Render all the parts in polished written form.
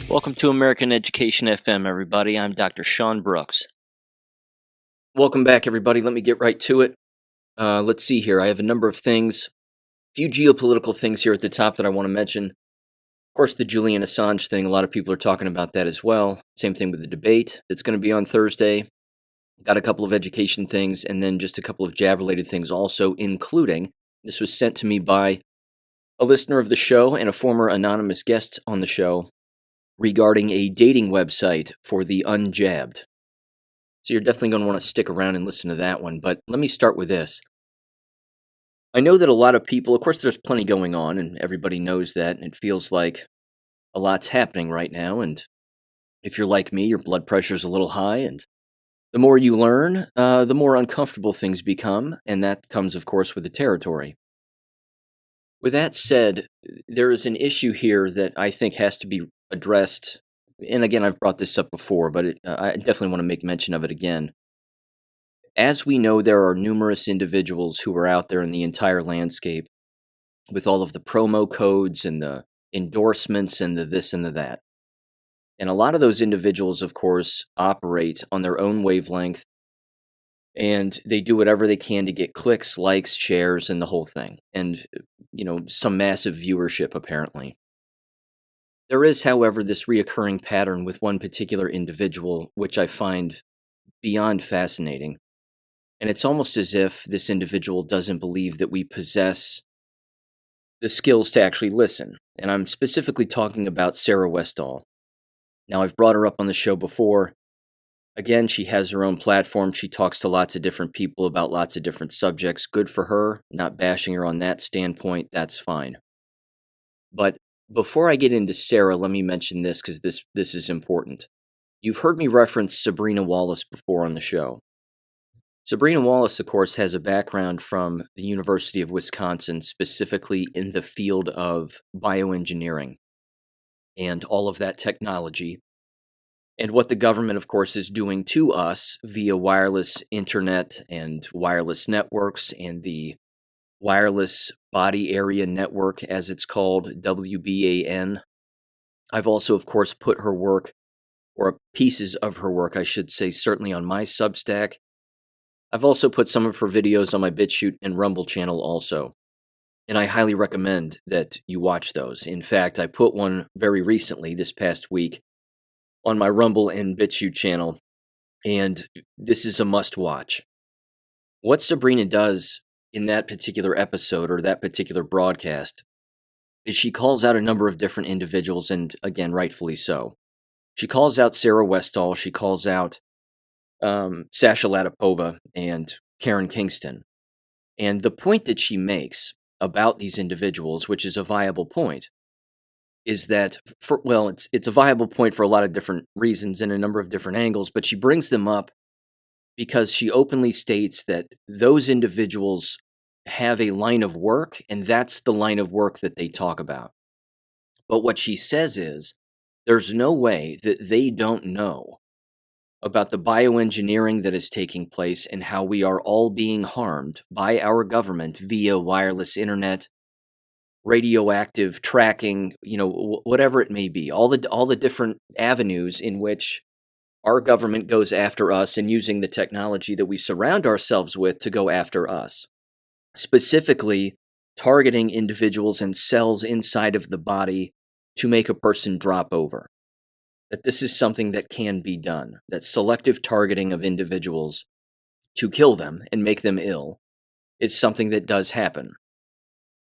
Welcome to American Education FM, everybody. I'm Dr. Sean Brooks. Welcome back, everybody. Let me get right to it. Let's see here. I have a number of things, a few geopolitical things here at the top that I want to mention. Of course, the Julian Assange thing, a lot of people are talking about that as well. Same thing with the debate that's going to be on Thursday. Got a couple of education things, and then just a couple of jab-related things also, including, this was sent to me by a listener of the show and a former anonymous guest on the show, regarding a dating website for the unjabbed. So you're definitely going to want to stick around and listen to that one. But let me start with this. I know that a lot of people, of course, there's plenty going on, and everybody knows that, and it feels like a lot's happening right now. And if you're like me, your blood pressure's a little high, and the more you learn, the more uncomfortable things become, and that comes, of course, with the territory. With that said, there is an issue here that I think has to be addressed, and again, I've brought this up before, but I definitely want to make mention of it again. As we know, there are numerous individuals who are out there in the entire landscape with all of the promo codes and the endorsements and the this and the that. And a lot of those individuals, of course, operate on their own wavelength, and they do whatever they can to get clicks, likes, shares, and the whole thing. And, some massive viewership, apparently. There is, however, this reoccurring pattern with one particular individual, which I find beyond fascinating. And it's almost as if this individual doesn't believe that we possess the skills to actually listen. And I'm specifically talking about Sarah Westall. Now, I've brought her up on the show before. Again, she has her own platform. She talks to lots of different people about lots of different subjects. Good for her. Not bashing her on that standpoint. That's fine. But before I get into Sarah, let me mention this because this is important. You've heard me reference Sabrina Wallace before on the show. Sabrina Wallace, of course, has a background from the University of Wisconsin, specifically in the field of bioengineering and all of that technology, and what the government, of course, is doing to us via wireless internet and wireless networks and the Wireless Body Area Network, as it's called, WBAN. I've also, of course, put her work, or pieces of her work, I should say, certainly on my Substack. I've also put some of her videos on my BitChute and Rumble channel also, and I highly recommend that you watch those. In fact, I put one very recently, this past week, on my Rumble and BitChute channel, and this is a must-watch. What Sabrina does in that particular episode or that particular broadcast is she calls out a number of different individuals, and again, rightfully so. She calls out Sarah Westall, she calls out Sasha Latipova and Karen Kingston. And the point that she makes about these individuals, which is a viable point, is that, it's a viable point for a lot of different reasons and a number of different angles, but she brings them up because she openly states that those individuals have a line of work, and that's the line of work that they talk about. But what she says is, there's no way that they don't know about the bioengineering that is taking place and how we are all being harmed by our government via wireless internet, radioactive tracking, whatever it may be, all the different avenues in which our government goes after us and using the technology that we surround ourselves with to go after us. Specifically, targeting individuals and cells inside of the body to make a person drop over. That this is something that can be done. That selective targeting of individuals to kill them and make them ill is something that does happen.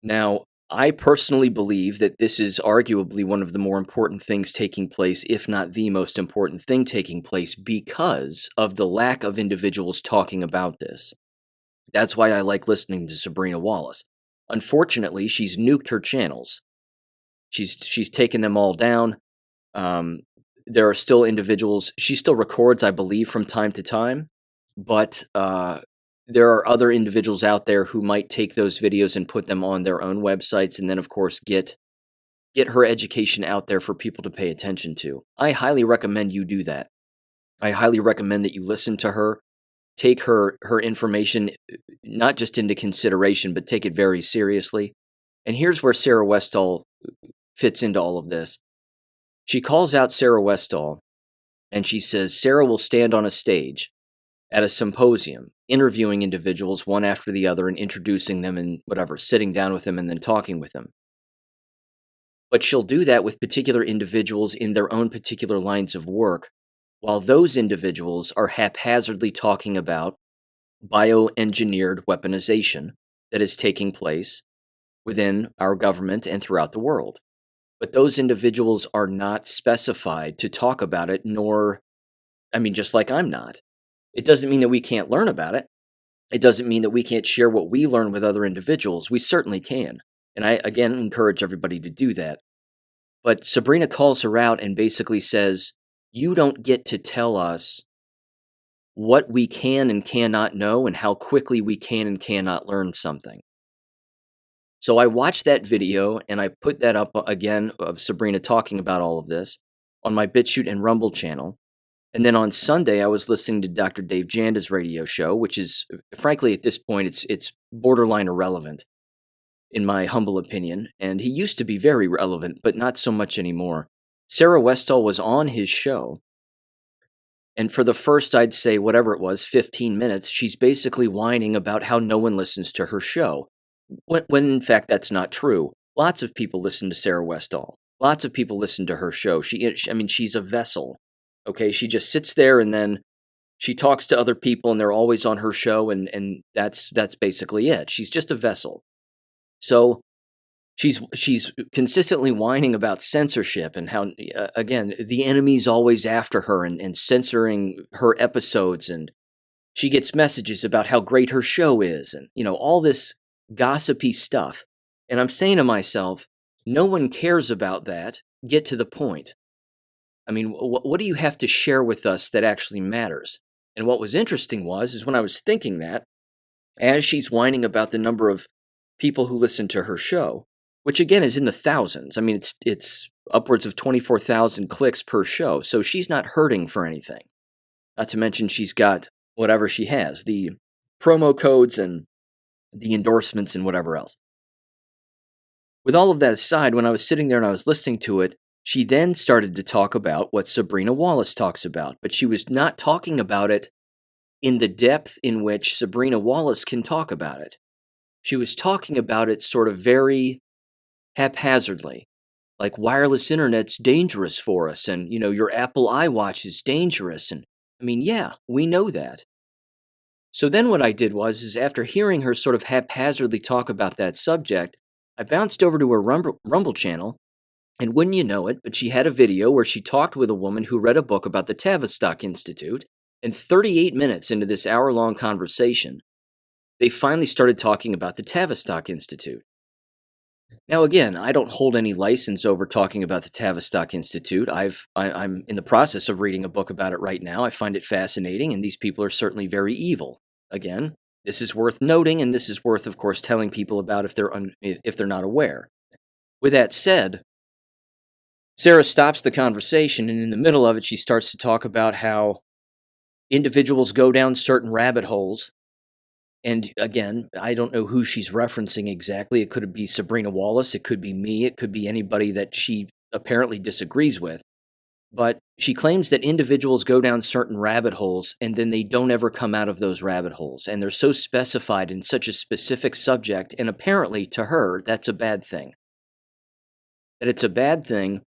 Now, I personally believe that this is arguably one of the more important things taking place, if not the most important thing taking place, because of the lack of individuals talking about this. That's why I like listening to Sabrina Wallace. Unfortunately, she's nuked her channels. She's taken them all down. There are still individuals. She still records, I believe, from time to time, but there are other individuals out there who might take those videos and put them on their own websites, and then, of course, get her education out there for people to pay attention to. I highly recommend you do that. I highly recommend that you listen to her, take her information not just into consideration, but take it very seriously. And here's where Sarah Westall fits into all of this. She calls out Sarah Westall, and she says Sarah will stand on a stage at a symposium, interviewing individuals one after the other and introducing them and whatever, sitting down with them and then talking with them. But she'll do that with particular individuals in their own particular lines of work, while those individuals are haphazardly talking about bioengineered weaponization that is taking place within our government and throughout the world. But those individuals are not specified to talk about it, just like I'm not. It doesn't mean that we can't learn about it. It doesn't mean that we can't share what we learn with other individuals. We certainly can. And I, again, encourage everybody to do that. But Sabrina calls her out and basically says, you don't get to tell us what we can and cannot know and how quickly we can and cannot learn something. So I watched that video and I put that up again of Sabrina talking about all of this on my BitChute and Rumble channel. And then on Sunday, I was listening to Dr. Dave Janda's radio show, which is, frankly, at this point, it's borderline irrelevant, in my humble opinion. And he used to be very relevant, but not so much anymore. Sarah Westall was on his show. And for the first, I'd say, whatever it was, 15 minutes, she's basically whining about how no one listens to her show. When in fact, that's not true. Lots of people listen to Sarah Westall. Lots of people listen to her show. She's a vessel. Okay, she just sits there and then she talks to other people and they're always on her show and that's basically it. She's just a vessel. So she's consistently whining about censorship and how, again, the enemy's always after her and censoring her episodes, and she gets messages about how great her show is and, all this gossipy stuff. And I'm saying to myself, no one cares about that. Get to the point. I mean, what do you have to share with us that actually matters? And what was interesting is when I was thinking that, as she's whining about the number of people who listen to her show, which again is in the thousands. I mean, it's upwards of 24,000 clicks per show. So she's not hurting for anything. Not to mention she's got whatever she has, the promo codes and the endorsements and whatever else. With all of that aside, when I was sitting there and I was listening to it, she then started to talk about what Sabrina Wallace talks about, but she was not talking about it in the depth in which Sabrina Wallace can talk about it. She was talking about it sort of very haphazardly, like wireless internet's dangerous for us, and, your Apple iWatch is dangerous, and, yeah, we know that. So then what I did is after hearing her sort of haphazardly talk about that subject, I bounced over to her Rumble channel, and wouldn't you know it, but she had a video where she talked with a woman who read a book about the Tavistock Institute, and 38 minutes into this hour-long conversation, they finally started talking about the Tavistock Institute. Now again, I don't hold any license over talking about the Tavistock Institute. I'm in the process of reading a book about it right now. I find it fascinating, and these people are certainly very evil. Again, this is worth noting, and this is worth, of course, telling people about if they're not aware. With that said, Sarah stops the conversation, and in the middle of it, she starts to talk about how individuals go down certain rabbit holes. And again, I don't know who she's referencing exactly. It could be Sabrina Wallace. It could be me. It could be anybody that she apparently disagrees with. But she claims that individuals go down certain rabbit holes, and then they don't ever come out of those rabbit holes. And they're so specified in such a specific subject, and apparently, to her, that's a bad thing. That it's a bad thing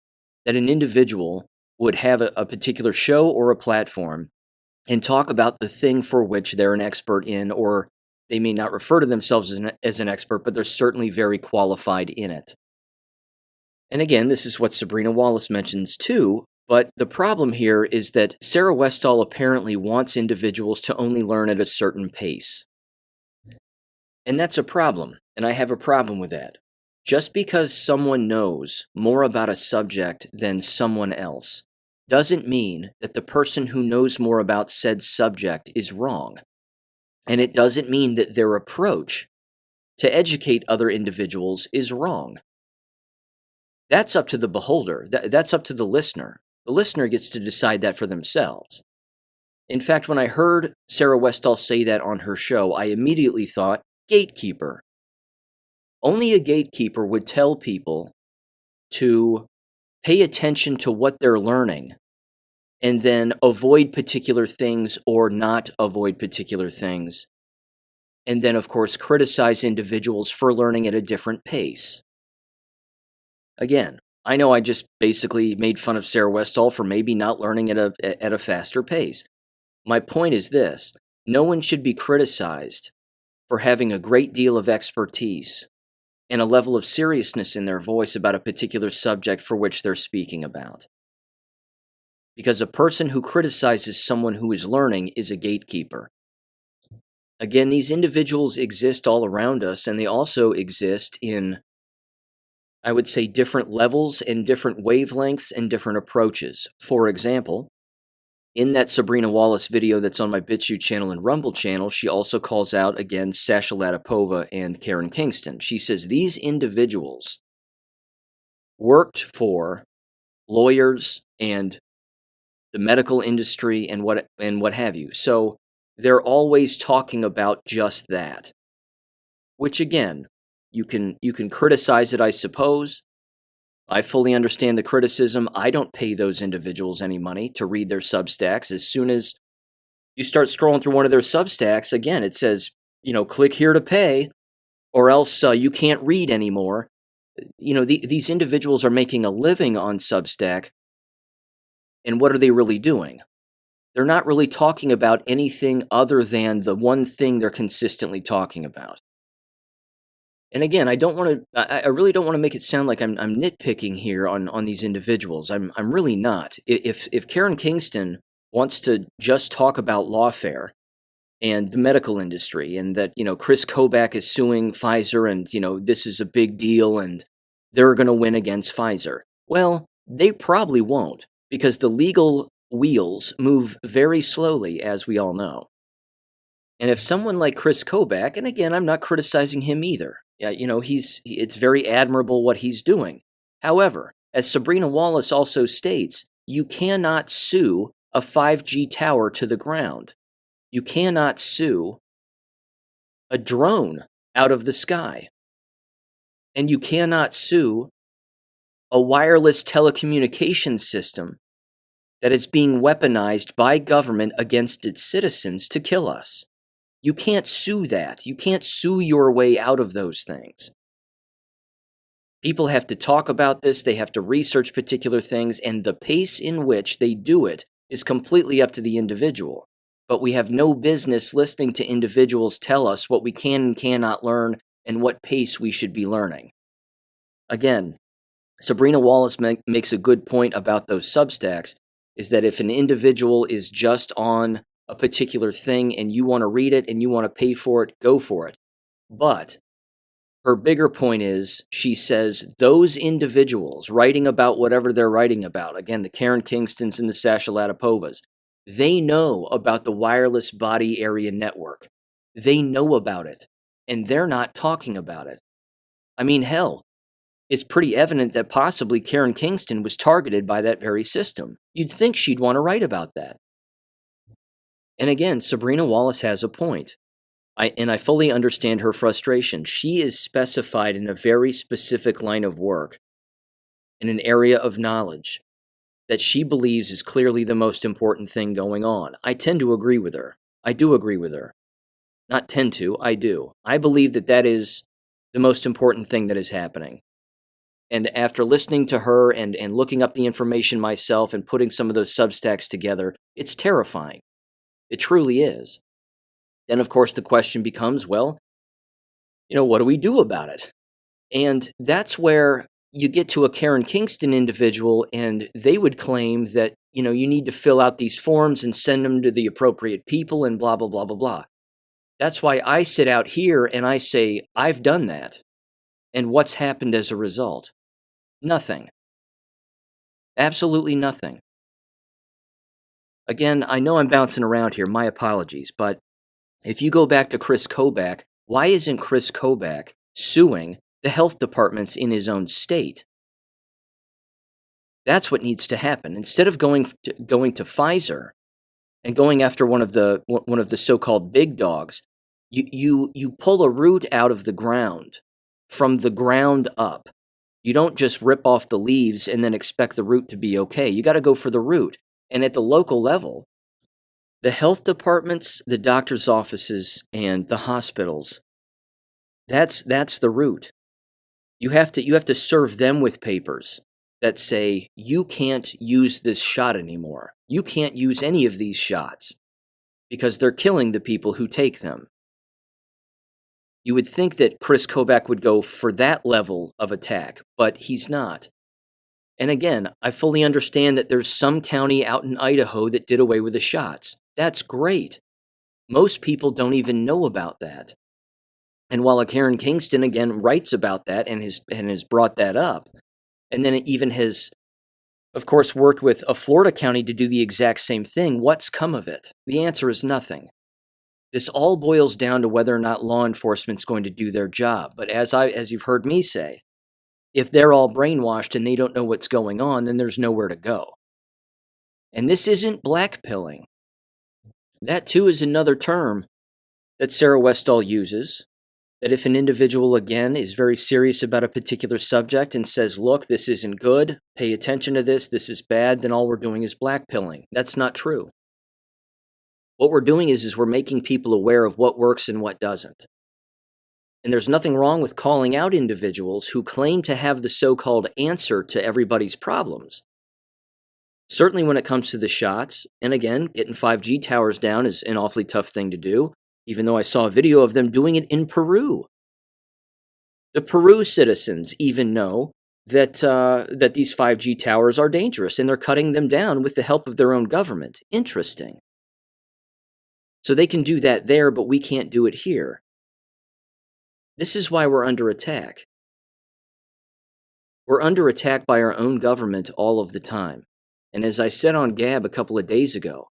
that an individual would have a particular show or a platform and talk about the thing for which they're an expert in, or they may not refer to themselves as an expert, but they're certainly very qualified in it. And again, this is what Sabrina Wallace mentions too, but the problem here is that Sarah Westall apparently wants individuals to only learn at a certain pace. And that's a problem, and I have a problem with that. Just because someone knows more about a subject than someone else doesn't mean that the person who knows more about said subject is wrong. And it doesn't mean that their approach to educate other individuals is wrong. That's up to the beholder. That's up to the listener. The listener gets to decide that for themselves. In fact, when I heard Sarah Westall say that on her show, I immediately thought, gatekeeper. Only a gatekeeper would tell people to pay attention to what they're learning, and then avoid particular things or not avoid particular things. And then, of course, criticize individuals for learning at a different pace. Again, I know I just basically made fun of Sarah Westall for maybe not learning at a faster pace. My point is this: no one should be criticized for having a great deal of expertise and a level of seriousness in their voice about a particular subject for which they're speaking about. Because a person who criticizes someone who is learning is a gatekeeper. Again, these individuals exist all around us, and they also exist in, I would say, different levels and different wavelengths and different approaches. For example, in that Sabrina Wallace video that's on my BitChute channel and Rumble channel, she also calls out, again, Sasha Latipova and Karen Kingston. She says these individuals worked for lawyers and the medical industry and what have you. So they're always talking about just that. Which again, you can criticize it, I suppose. I fully understand the criticism. I don't pay those individuals any money to read their Substacks. As soon as you start scrolling through one of their Substacks, again, it says, click here to pay, or else you can't read anymore. These individuals are making a living on Substack, and what are they really doing? They're not really talking about anything other than the one thing they're consistently talking about. And again, I really don't want to make it sound like I'm nitpicking here on these individuals. I'm really not. If Karen Kingston wants to just talk about lawfare and the medical industry, and that Chris Kobach is suing Pfizer, and this is a big deal, and they're going to win against Pfizer, well, they probably won't, because the legal wheels move very slowly, as we all know. And if someone like Chris Kobach, and again, I'm not criticizing him either. Yeah, it's very admirable what he's doing. However, as Sabrina Wallace also states, you cannot sue a 5G tower to the ground. You cannot sue a drone out of the sky. And you cannot sue a wireless telecommunications system that is being weaponized by government against its citizens to kill us. You can't sue that. You can't sue your way out of those things. People have to talk about this, they have to research particular things, and the pace in which they do it is completely up to the individual. But we have no business listening to individuals tell us what we can and cannot learn and what pace we should be learning. Again, Sabrina Wallace makes a good point about those Substacks, is that if an individual is just on a particular thing and you want to read it and you want to pay for it, go for it. But her bigger point is, she says, those individuals writing about whatever they're writing about, again, the Karen Kingstons and the Sasha Latipovas, they know about the wireless body area network. They know about it, and they're not talking about it. I mean, hell, it's pretty evident that possibly Karen Kingston was targeted by that very system. You'd think she'd want to write about that. And again, Sabrina Wallace has a point. I fully understand her frustration. She is specified in a very specific line of work, in an area of knowledge, that she believes is clearly the most important thing going on. I tend to agree with her. I do agree with her. Not tend to, I do. I believe that is the most important thing that is happening. And after listening to her and looking up the information myself and putting some of those Substacks together, it's terrifying. It truly is. Then, of course, the question becomes, well, what do we do about it? And that's where you get to a Karen Kingston individual, and they would claim that, you need to fill out these forms and send them to the appropriate people and blah, blah, blah, blah, blah. That's why I sit out here and I say, I've done that. And what's happened as a result? Nothing. Absolutely nothing. Again, I know I'm bouncing around here, my apologies, but if you go back to Chris Kobach, why isn't Chris Kobach suing the health departments in his own state? That's what needs to happen. Instead of going to Pfizer and going after one of the so-called big dogs, you pull a root out of the ground from the ground up. You don't just rip off the leaves and then expect the root to be okay. You got to go for the root. And at the local level, the health departments, the doctor's offices, and the hospitals, that's the root. You have to serve them with papers that say you can't use this shot anymore. You can't use any of these shots because they're killing the people who take them. You would think that Chris Kobach would go for that level of attack, but he's not. And again, I fully understand that there's some county out in Idaho that did away with the shots. That's great. Most people don't even know about that. And while Karen Kingston, again, writes about that and has brought that up, and then it even has, of course, worked with a Florida county to do the exact same thing, what's come of it? The answer is nothing. This all boils down to whether or not law enforcement's going to do their job. But as you've heard me say, if they're all brainwashed and they don't know what's going on, then there's nowhere to go. And this isn't blackpilling. That too is another term that Sarah Westall uses, that if an individual, again, is very serious about a particular subject and says, look, this isn't good, pay attention to this is bad, then all we're doing is blackpilling. That's not true. What we're doing is we're making people aware of what works and what doesn't. And there's nothing wrong with calling out individuals who claim to have the so-called answer to everybody's problems. Certainly when it comes to the shots, and again, getting 5G towers down is an awfully tough thing to do, even though I saw a video of them doing it in Peru. The Peru citizens even know that these 5G towers are dangerous, and they're cutting them down with the help of their own government. Interesting. So they can do that there, but we can't do it here. This is why we're under attack. We're under attack by our own government all of the time. And as I said on Gab a couple of days ago,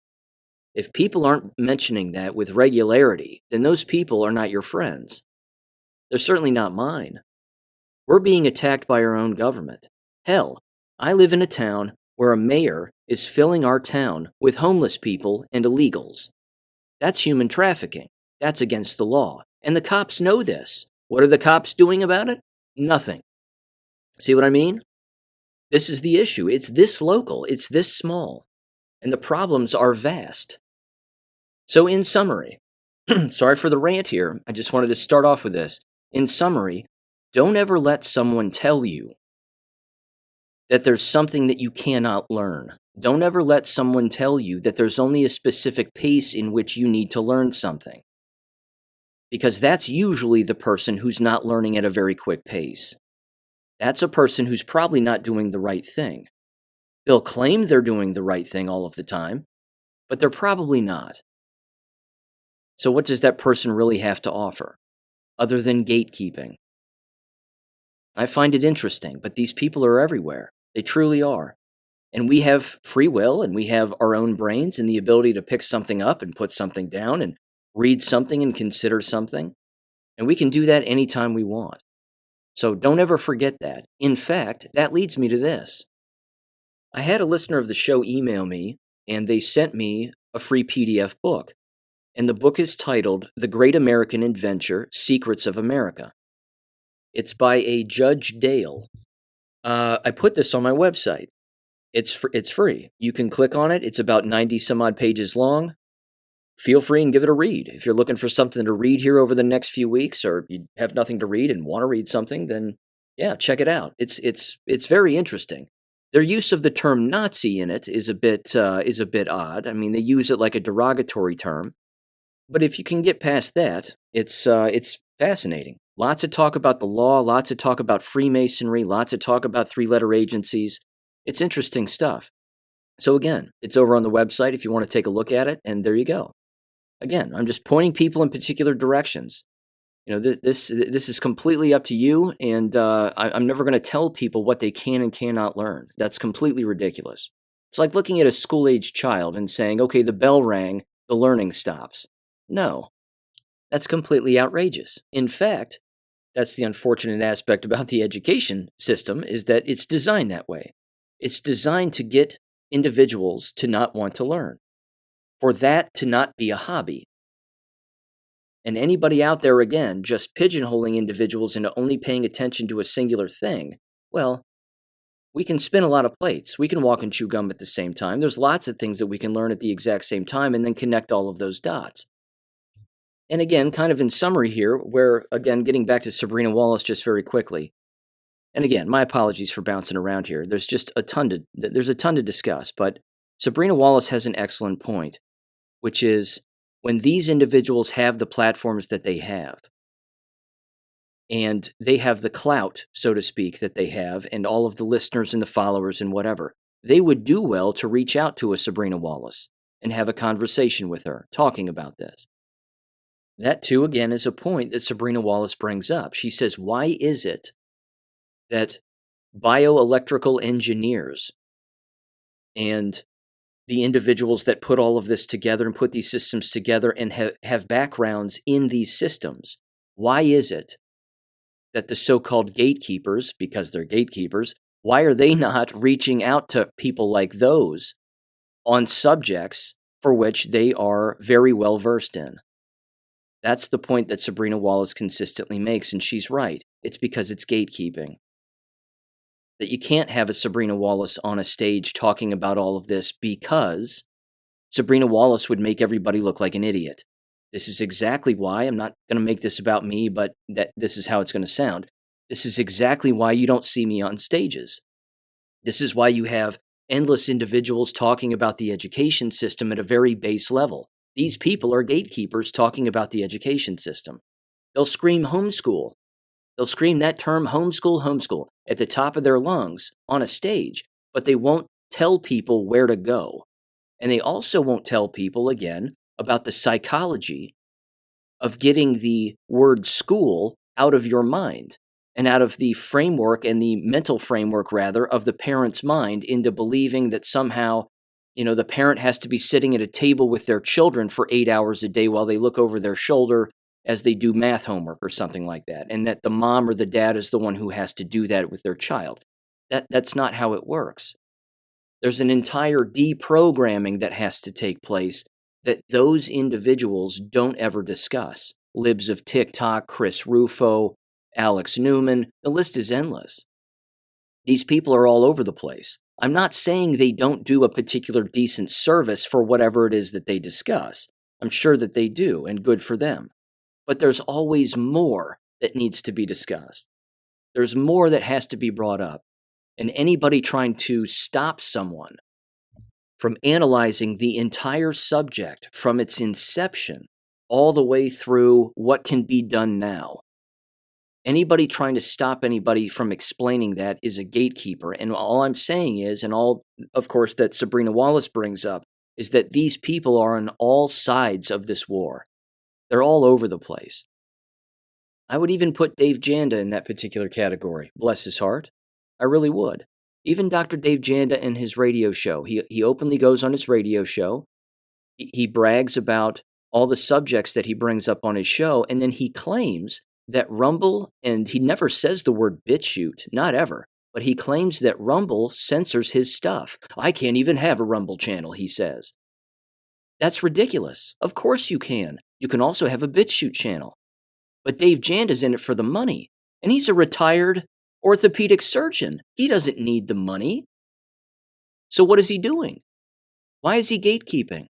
if people aren't mentioning that with regularity, then those people are not your friends. They're certainly not mine. We're being attacked by our own government. Hell, I live in a town where a mayor is filling our town with homeless people and illegals. That's human trafficking. That's against the law. And the cops know this. What are the cops doing about it? Nothing. See what I mean? This is the issue. It's this local. It's this small. And the problems are vast. So in summary, sorry for the rant here. I just wanted to start off with this. In summary, don't ever let someone tell you that there's something that you cannot learn. Don't ever let someone tell you that there's only a specific pace in which you need to learn something. Because that's usually the person who's not learning at a very quick pace. That's a person who's probably not doing the right thing. They'll claim they're doing the right thing all of the time, but they're probably not. So what does that person really have to offer, other than gatekeeping? I find it interesting, but these people are everywhere. They truly are. And we have free will, and we have our own brains and the ability to pick something up and put something down and read something and consider something. And we can do that anytime we want. So don't ever forget that. In fact, that leads me to this. I had a listener of the show email me, and they sent me a free PDF book. And the book is titled The Great American Adventure, Secrets of America. It's by a Judge Dale. I put this on my website. It's free. You can click on it. It's about 90 some odd pages long. Feel free and give it a read. If you're looking for something to read here over the next few weeks, or you have nothing to read and want to read something, then yeah, check it out. It's very interesting. Their use of the term Nazi in it is a bit odd. I mean, they use it like a derogatory term, but if you can get past that, it's fascinating. Lots of talk about the law, lots of talk about Freemasonry, lots of talk about three-letter agencies. It's interesting stuff. So again, it's over on the website if you want to take a look at it, and there you go. Again, I'm just pointing people in particular directions. You know, this is completely up to you, and I'm never going to tell people what they can and cannot learn. That's completely ridiculous. It's like looking at a school-age child and saying, okay, the bell rang, the learning stops. No, that's completely outrageous. In fact, that's the unfortunate aspect about the education system, is that it's designed that way. It's designed to get individuals to not want to learn, for that to not be a hobby. And anybody out there, again, just pigeonholing individuals into only paying attention to a singular thing, Well, we can spin a lot of plates. We can walk and chew gum at the same time. There's lots of things that we can learn at the exact same time and then connect all of those dots. And again, kind of in summary here, where again, getting back to Sabrina Wallace just very quickly. And again, my apologies for bouncing around here. There's a ton to discuss, but Sabrina Wallace has an excellent point, which is when these individuals have the platforms that they have, and they have the clout, so to speak, that they have, and all of the listeners and the followers and whatever, they would do well to reach out to a Sabrina Wallace and have a conversation with her talking about this. That, too, again, is a point that Sabrina Wallace brings up. She says, why is it that bioelectrical engineers and the individuals that put all of this together and put these systems together and have backgrounds in these systems, why is it that the so-called gatekeepers, because they're gatekeepers, why are they not reaching out to people like those on subjects for which they are very well versed in? That's the point that Sabrina Wallace consistently makes, and she's right. It's because it's gatekeeping. That you can't have a Sabrina Wallace on a stage talking about all of this because Sabrina Wallace would make everybody look like an idiot. This is exactly why, I'm not going to make this about me, but this is how it's going to sound. This is exactly why you don't see me on stages. This is why you have endless individuals talking about the education system at a very base level. These people are gatekeepers talking about the education system. They'll scream homeschool. They'll scream that term homeschool, homeschool at the top of their lungs on a stage, but they won't tell people where to go. And they also won't tell people, again, about the psychology of getting the word school out of your mind and out of the framework and the mental framework, rather, of the parent's mind into believing that somehow, the parent has to be sitting at a table with their children for 8 hours a day while they look over their shoulder as they do math homework or something like that, and that the mom or the dad is the one who has to do that with their child. That's not how it works. There's an entire deprogramming that has to take place that those individuals don't ever discuss. Libs of TikTok, Chris Rufo, Alex Newman, the list is endless. These people are all over the place. I'm not saying they don't do a particular decent service for whatever it is that they discuss. I'm sure that they do, and good for them. But there's always more that needs to be discussed. There's more that has to be brought up. And anybody trying to stop someone from analyzing the entire subject from its inception all the way through what can be done now, anybody trying to stop anybody from explaining that is a gatekeeper. And all I'm saying is, and all, of course, that Sabrina Wallace brings up, is that these people are on all sides of this war. They're all over the place. I would even put Dave Janda in that particular category. Bless his heart. I really would. Even Dr. Dave Janda and his radio show. He openly goes on his radio show. He brags about all the subjects that he brings up on his show, and then he claims that Rumble, and he never says the word BitChute, not ever, but he claims that Rumble censors his stuff. I can't even have a Rumble channel, he says. That's ridiculous. Of course you can. You can also have a BitChute channel. But Dave Janda's in it for the money, and he's a retired orthopedic surgeon. He doesn't need the money. So what is he doing? Why is he gatekeeping?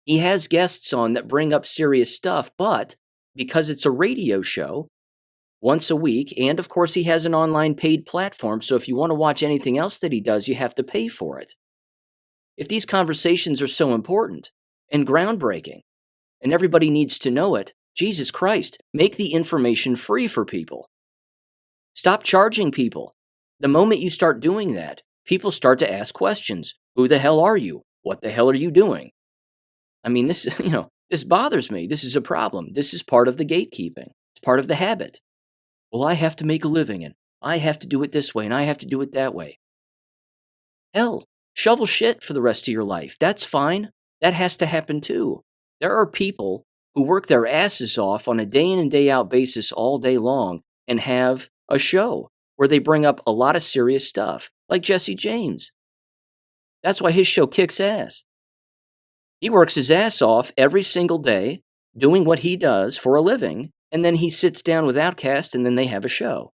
He has guests on that bring up serious stuff, but because it's a radio show once a week, and of course he has an online paid platform, so if you want to watch anything else that he does, you have to pay for it. If these conversations are so important and groundbreaking, and everybody needs to know it, Jesus Christ, make the information free for people. Stop charging people. The moment you start doing that, people start to ask questions. Who the hell are you? What the hell are you doing? I mean, this bothers me. This is a problem. This is part of the gatekeeping. It's part of the habit. Well, I have to make a living, and I have to do it this way, and I have to do it that way. Hell, shovel shit for the rest of your life. That's fine. That has to happen too. There are people who work their asses off on a day in and day out basis all day long and have a show where they bring up a lot of serious stuff, like Jesse James. That's why his show kicks ass. He works his ass off every single day doing what he does for a living, and then he sits down with Outcast and then they have a show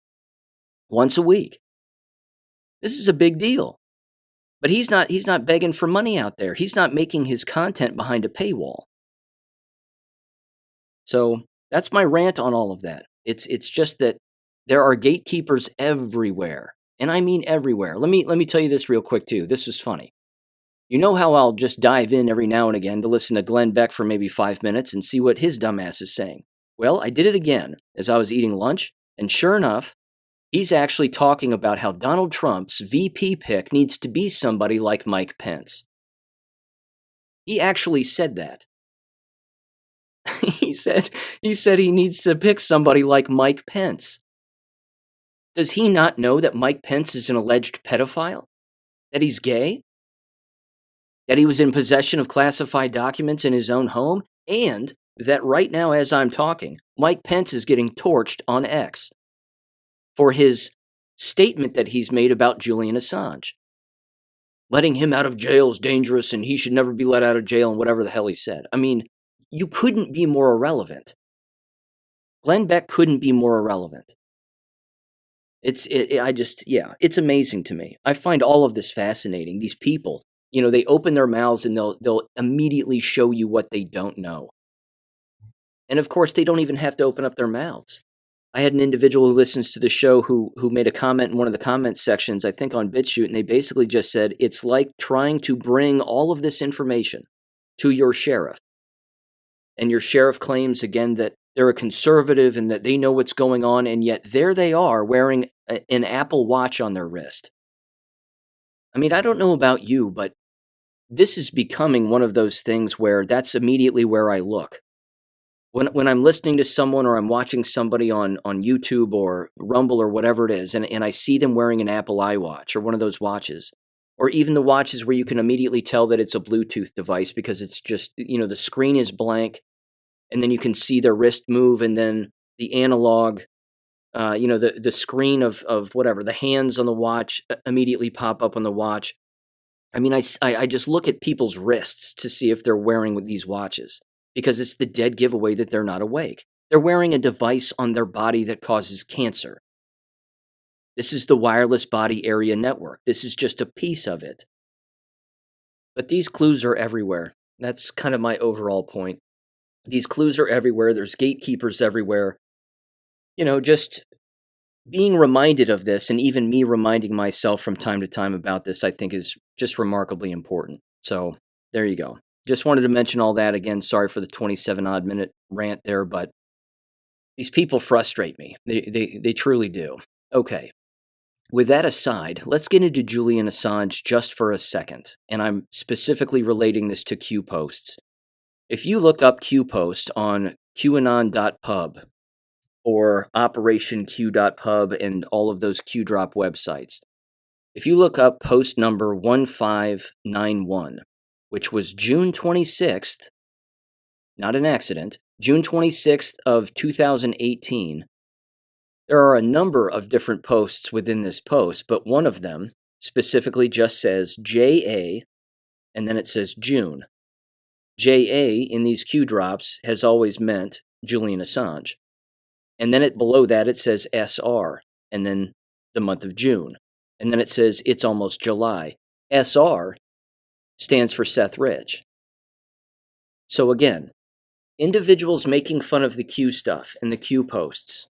once a week. This is a big deal. But he's not begging for money out there. He's not making his content behind a paywall. So that's my rant on all of that. It's just that there are gatekeepers everywhere. And I mean everywhere. Let me tell you this real quick too. This is funny. You know how I'll just dive in every now and again to listen to Glenn Beck for maybe 5 minutes and see what his dumbass is saying. Well, I did it again as I was eating lunch, and sure enough, he's actually talking about how Donald Trump's VP pick needs to be somebody like Mike Pence. He actually said that. he said he needs to pick somebody like Mike Pence. Does he not know that Mike Pence is an alleged pedophile? That he's gay? That he was in possession of classified documents in his own home? And that right now, as I'm talking, Mike Pence is getting torched on X for his statement that he's made about Julian Assange. Letting him out of jail is dangerous and he should never be let out of jail and whatever the hell he said. I mean, you couldn't be more irrelevant. Glenn Beck couldn't be more irrelevant. It's amazing to me. I find all of this fascinating. These people, they open their mouths and they'll immediately show you what they don't know. And of course, they don't even have to open up their mouths. I had an individual who listens to the show who made a comment in one of the comment sections, I think on BitChute, and they basically just said, it's like trying to bring all of this information to your sheriff. And your sheriff claims, again, that they're a conservative and that they know what's going on, and yet there they are wearing an Apple Watch on their wrist. I mean, I don't know about you, but this is becoming one of those things where that's immediately where I look. When I'm listening to someone or I'm watching somebody on YouTube or Rumble or whatever it is, and I see them wearing an Apple iWatch or one of those watches, or even the watches where you can immediately tell that it's a Bluetooth device because it's just, the screen is blank, and then you can see their wrist move, and then the analog, the screen of whatever, the hands on the watch immediately pop up on the watch. I mean, I just look at people's wrists to see if they're wearing these watches, because it's the dead giveaway that they're not awake. They're wearing a device on their body that causes cancer. This is the wireless body area network. This is just a piece of it. But these clues are everywhere. That's kind of my overall point. These clues are everywhere. There's gatekeepers everywhere. Just being reminded of this, and even me reminding myself from time to time about this, I think is just remarkably important. So there you go. Just wanted to mention all that again. Sorry for the 27-odd minute rant there, but these people frustrate me. They truly do. Okay. With that aside, let's get into Julian Assange just for a second, and I'm specifically relating this to Q posts. If you look up Q post on QAnon.pub or OperationQ.pub and all of those Q drop websites, if you look up post number 1591, which was June 26th, not an accident, June 26th of 2018, there are a number of different posts within this post, but one of them specifically just says JA, and then it says June. JA in these Q drops has always meant Julian Assange. And then below that it says SR, and then the month of June. And then it says it's almost July. SR stands for Seth Rich. So again, individuals making fun of the Q stuff and the Q posts.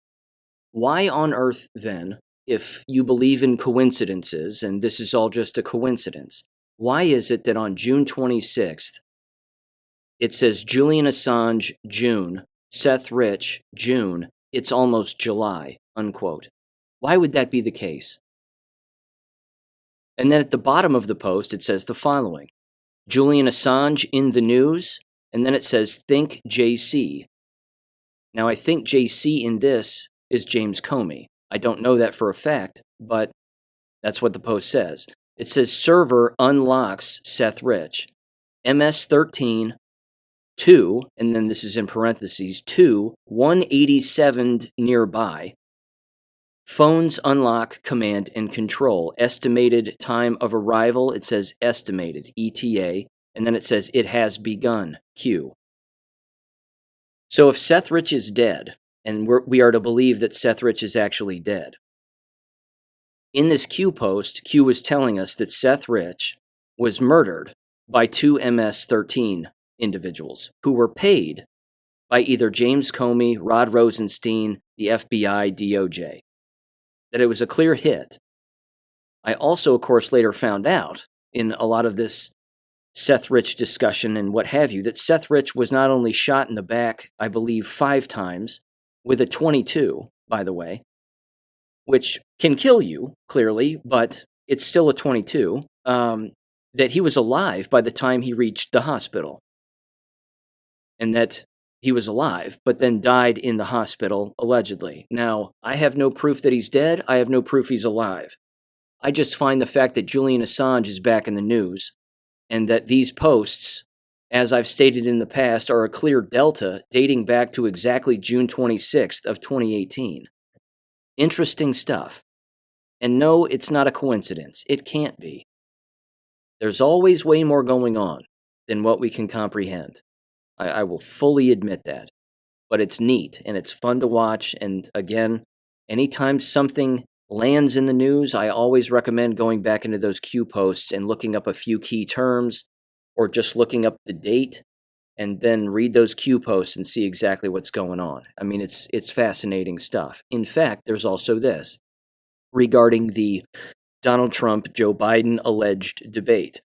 Why on earth, then, if you believe in coincidences, and this is all just a coincidence, why is it that on June 26th, it says Julian Assange, June, Seth Rich, June, it's almost July, unquote? Why would that be the case? And then at the bottom of the post, it says the following: Julian Assange in the news, and then it says think JC. Now, I think JC in this is James Comey. I don't know that for a fact, but that's what the post says. It says server unlocks Seth Rich. MS-13, 2, and then this is in parentheses, 2, 187 nearby. Phones unlock command and control. Estimated time of arrival, it says estimated, ETA, and then it says it has begun, Q. So if Seth Rich is dead, and we are to believe that Seth Rich is actually dead, In this Q post, Q was telling us that Seth Rich was murdered by two MS-13 individuals who were paid by either James Comey, Rod Rosenstein, the FBI, DOJ. That it was a clear hit. I also, of course, later found out in a lot of this Seth Rich discussion and what have you, that Seth Rich was not only shot in the back, I believe, 5 times with a .22, by the way, which can kill you, clearly, but it's still a .22, that he was alive by the time he reached the hospital. And that he was alive, but then died in the hospital, allegedly. Now, I have no proof that he's dead. I have no proof he's alive. I just find the fact that Julian Assange is back in the news, and that these posts, as I've stated in the past, are a clear delta dating back to exactly June 26th of 2018. Interesting stuff. And no, it's not a coincidence. It can't be. There's always way more going on than what we can comprehend. I will fully admit that. But it's neat, and it's fun to watch, and again, anytime something lands in the news, I always recommend going back into those Q posts and looking up a few key terms, or just looking up the date, and then read those Q posts and see exactly what's going on. I mean, it's fascinating stuff. In fact, there's also this regarding the Donald Trump-Joe Biden alleged debate.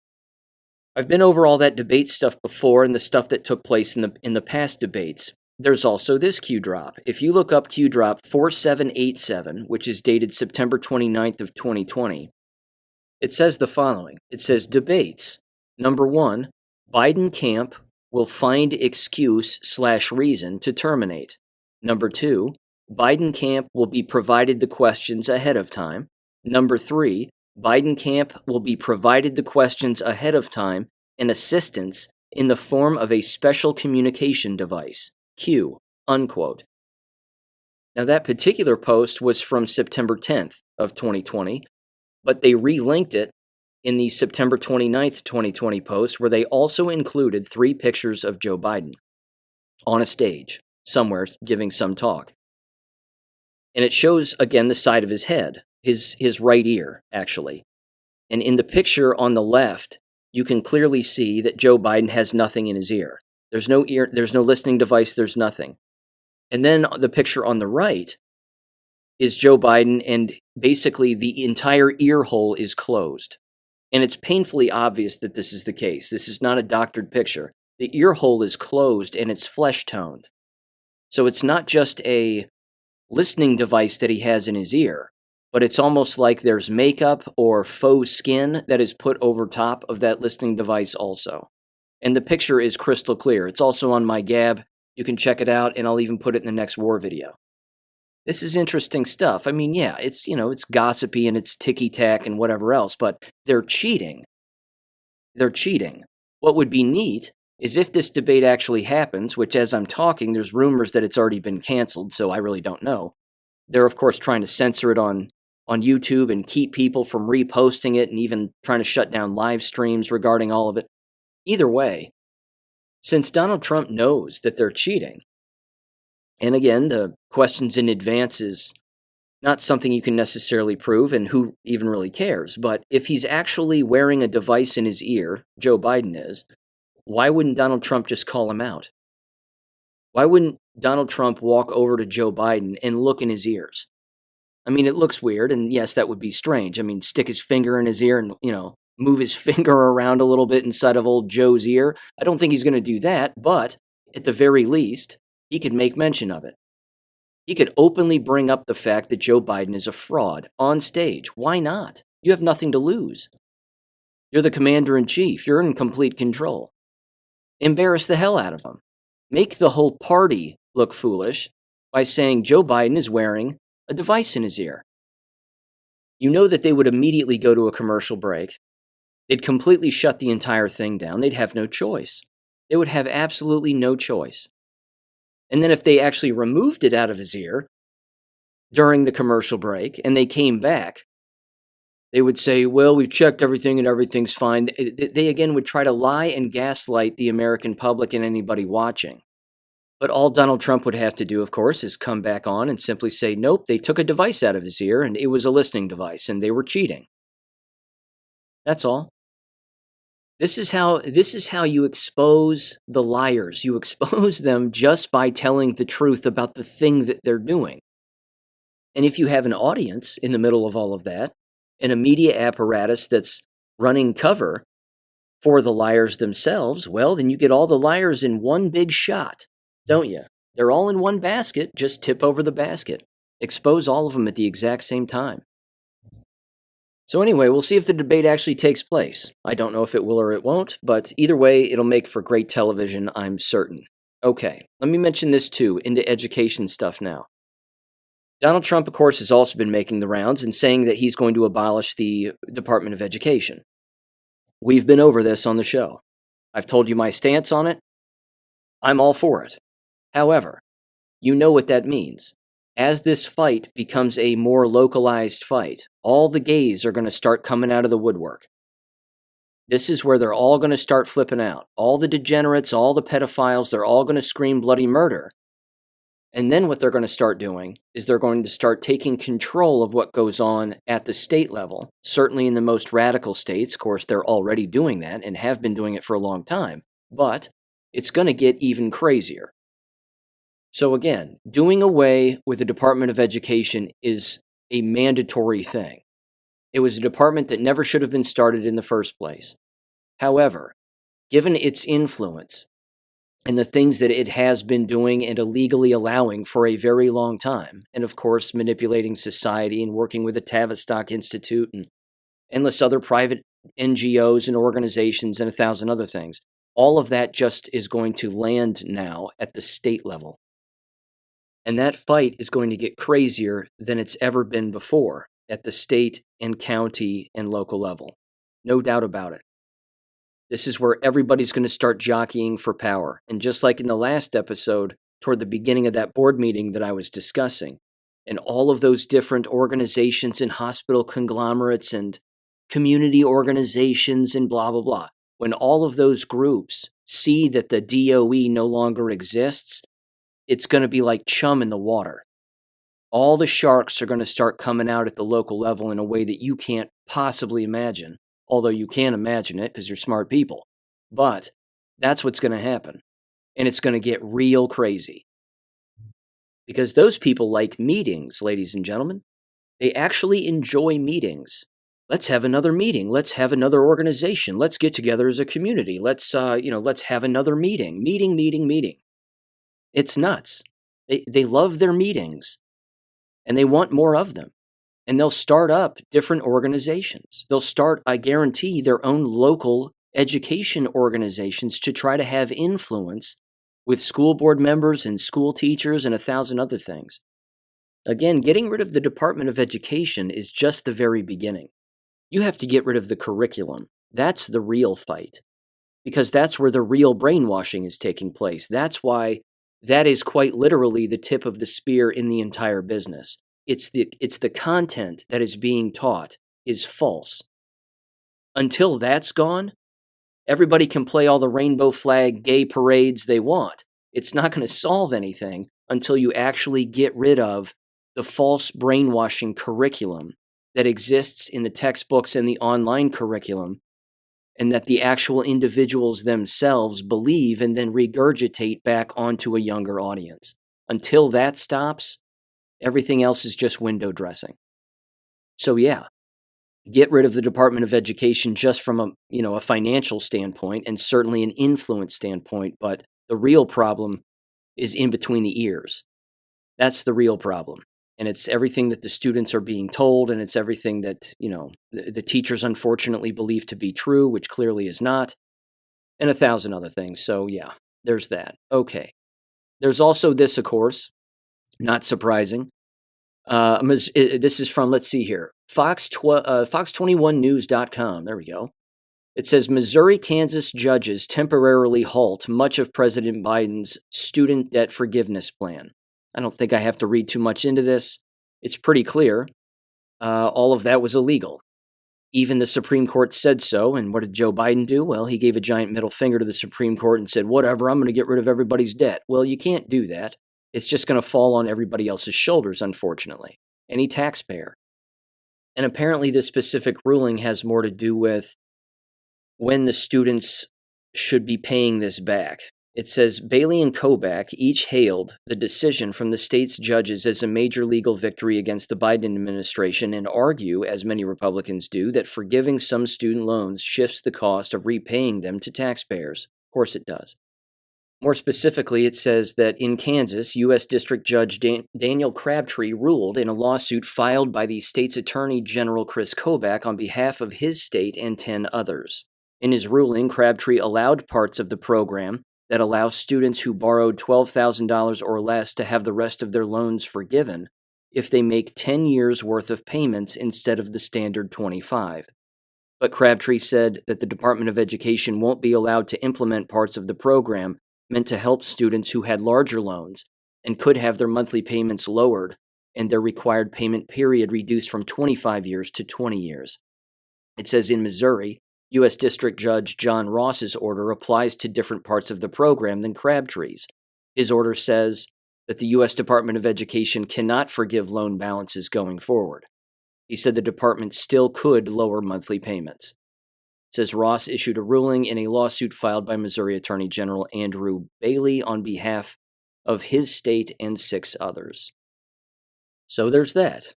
I've been over all that debate stuff before and the stuff that took place in the past debates. There's also this Q drop. If you look up Q drop 4787, which is dated September 29th of 2020, it says the following. It says debates. Number 1, Biden camp will find excuse/reason to terminate. Number 2, Biden camp will be provided the questions ahead of time. Number 3, Biden camp will be provided the questions ahead of time and assistance in the form of a special communication device. Q, unquote. Now that particular post was from September 10th of 2020, but they relinked it in the September 29th, 2020 post, where they also included 3 pictures of Joe Biden on a stage somewhere giving some talk. And it shows, again, the side of his head, his right ear, actually. And in the picture on the left, you can clearly see that Joe Biden has nothing in his ear. There's no ear, there's no listening device, there's nothing. And then the picture on the right is Joe Biden, and basically the entire ear hole is closed. And it's painfully obvious that this is the case. This is not a doctored picture. The ear hole is closed and it's flesh-toned. So it's not just a listening device that he has in his ear, but it's almost like there's makeup or faux skin that is put over top of that listening device also. And the picture is crystal clear. It's also on my Gab. You can check it out, and I'll even put it in the next war video. This is interesting stuff. I mean, yeah, it's gossipy and it's ticky-tack and whatever else, but they're cheating. They're cheating. What would be neat is if this debate actually happens, which as I'm talking, there's rumors that it's already been canceled, so I really don't know. They're, of course, trying to censor it on YouTube and keep people from reposting it and even trying to shut down live streams regarding all of it. Either way, since Donald Trump knows that they're cheating, and again, the questions in advance is not something you can necessarily prove, and who even really cares, but if he's actually wearing a device in his ear, Joe Biden is, why wouldn't Donald Trump just call him out? Why wouldn't Donald Trump walk over to Joe Biden and look in his ears? I mean, it looks weird, and yes, that would be strange. I mean, stick his finger in his ear and, move his finger around a little bit inside of old Joe's ear. I don't think he's going to do that, but at the very least, he could make mention of it. He could openly bring up the fact that Joe Biden is a fraud on stage. Why not? You have nothing to lose. You're the commander-in-chief. You're in complete control. Embarrass the hell out of him. Make the whole party look foolish by saying Joe Biden is wearing a device in his ear. You know that they would immediately go to a commercial break. They'd completely shut the entire thing down. They'd have no choice. They would have absolutely no choice. And then if they actually removed it out of his ear during the commercial break and they came back, they would say, well, we've checked everything and everything's fine. They again would try to lie and gaslight the American public and anybody watching. But all Donald Trump would have to do, of course, is come back on and simply say, nope, they took a device out of his ear and it was a listening device and they were cheating. That's all. This is how you expose the liars. You expose them just by telling the truth about the thing that they're doing. And if you have an audience in the middle of all of that, and a media apparatus that's running cover for the liars themselves, well, then you get all the liars in one big shot, don't you? They're all in one basket, just tip over the basket. Expose all of them at the exact same time. So anyway, we'll see if the debate actually takes place. I don't know if it will or it won't, but either way, it'll make for great television, I'm certain. Okay, let me mention this too, into education stuff now. Donald Trump, of course, has also been making the rounds and saying that he's going to abolish the Department of Education. We've been over this on the show. I've told you my stance on it. I'm all for it. However, you know what that means. As this fight becomes a more localized fight, all the gays are going to start coming out of the woodwork. This is where they're all going to start flipping out. All the degenerates, all the pedophiles, they're all going to scream bloody murder. And then what they're going to start doing is they're going to start taking control of what goes on at the state level. Certainly in the most radical states, of course, they're already doing that and have been doing it for a long time. But it's going to get even crazier. So again, doing away with the Department of Education is a mandatory thing. It was a department that never should have been started in the first place. However, given its influence and the things that it has been doing and illegally allowing for a very long time, and of course manipulating society and working with the Tavistock Institute and endless other private NGOs and organizations and 1,000 other things, all of that just is going to land now at the state level. And that fight is going to get crazier than it's ever been before at the state and county and local level. No doubt about it. This is where everybody's going to start jockeying for power. And just like in the last episode, toward the beginning of that board meeting that I was discussing, and all of those different organizations and hospital conglomerates and community organizations and blah, blah, blah, when all of those groups see that the DOE no longer exists, it's going to be like chum in the water. All the sharks are going to start coming out at the local level in a way that you can't possibly imagine, although you can imagine it because you're smart people. But that's what's going to happen. And it's going to get real crazy. Because those people like meetings, ladies and gentlemen. They actually enjoy meetings. Let's have another meeting. Let's have another organization. Let's get together as a community. Let's have another meeting. Meeting. It's nuts. They love their meetings, and they want more of them. And they'll start up different organizations. They'll start, I guarantee, their own local education organizations to try to have influence with school board members and school teachers and 1,000 other things. Again, getting rid of the Department of Education is just the very beginning. You have to get rid of the curriculum. That's the real fight, because that's where the real brainwashing is taking place. That's why that is quite literally the tip of the spear in the entire business. It's the content that is being taught is false. Until that's gone, everybody can play all the rainbow flag gay parades they want. It's not going to solve anything until you actually get rid of the false brainwashing curriculum that exists in the textbooks and the online curriculum, and that the actual individuals themselves believe and then regurgitate back onto a younger audience. Until that stops, everything else is just window dressing. So yeah, get rid of the Department of Education just from a financial standpoint and certainly an influence standpoint, but the real problem is in between the ears. That's the real problem. And it's everything that the students are being told, and it's everything that, the teachers unfortunately believe to be true, which clearly is not, and 1,000 other things. So yeah, there's that. Okay. There's also this, of course, not surprising. This is from, let's see here, Fox21news.com. There we go. It says, Missouri, Kansas judges temporarily halt much of President Biden's student debt forgiveness plan. I don't think I have to read too much into this. It's pretty clear. All of that was illegal. Even the Supreme Court said so, and what did Joe Biden do? Well, he gave a giant middle finger to the Supreme Court and said, whatever, I'm going to get rid of everybody's debt. Well, you can't do that. It's just going to fall on everybody else's shoulders, unfortunately. Any taxpayer. And apparently this specific ruling has more to do with when the students should be paying this back. It says, Bailey and Kobach each hailed the decision from the state's judges as a major legal victory against the Biden administration and argue, as many Republicans do, that forgiving some student loans shifts the cost of repaying them to taxpayers. Of course it does. More specifically, it says that in Kansas, U.S. District Judge Daniel Crabtree ruled in a lawsuit filed by the state's Attorney General Chris Kobach on behalf of his state and 10 others. In his ruling, Crabtree allowed parts of the program that allow students who borrowed $12,000 or less to have the rest of their loans forgiven if they make 10 years' worth of payments instead of the standard 25. But Crabtree said that the Department of Education won't be allowed to implement parts of the program meant to help students who had larger loans and could have their monthly payments lowered and their required payment period reduced from 25 years to 20 years. It says in Missouri, U.S. District Judge John Ross's order applies to different parts of the program than Crabtree's. His order says that the U.S. Department of Education cannot forgive loan balances going forward. He said the department still could lower monthly payments. It says Ross issued a ruling in a lawsuit filed by Missouri Attorney General Andrew Bailey on behalf of his state and 6 others. So there's that.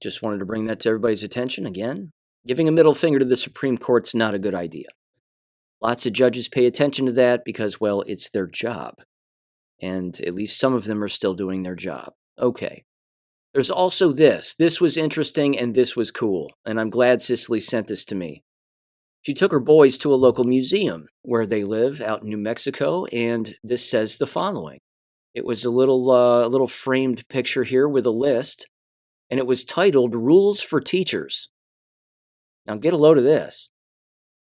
Just wanted to bring that to everybody's attention again. Giving a middle finger to the Supreme Court's not a good idea. Lots of judges pay attention to that because, well, it's their job. And at least some of them are still doing their job. Okay. There's also this. This was interesting and this was cool. And I'm glad Cicely sent this to me. She took her boys to a local museum where they live out in New Mexico, and this says the following. It was a little framed picture here with a list, and it was titled Rules for Teachers. Now get a load of this.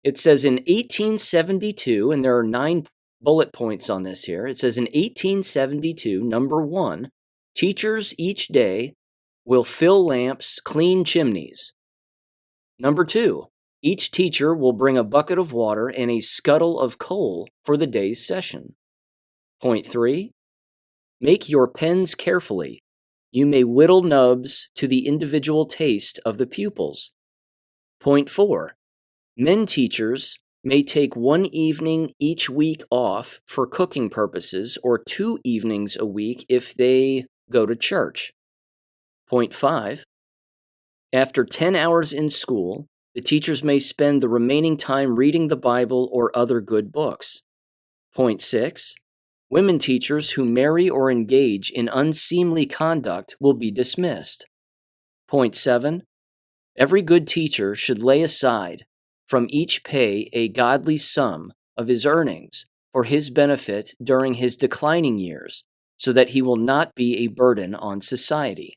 It says in 1872, and there are 9 bullet points on this here. It says in 1872, number 1, teachers each day will fill lamps, clean chimneys. Number 2, each teacher will bring a bucket of water and a scuttle of coal for the day's session. Point 3, make your pens carefully. You may whittle nubs to the individual taste of the pupils. Point 4, men teachers may take 1 evening each week off for cooking purposes or 2 evenings a week if they go to church. Point 5, after 10 hours in school, the teachers may spend the remaining time reading the Bible or other good books. Point 6, women teachers who marry or engage in unseemly conduct will be dismissed. Point 7, every good teacher should lay aside from each pay a godly sum of his earnings for his benefit during his declining years, so that he will not be a burden on society.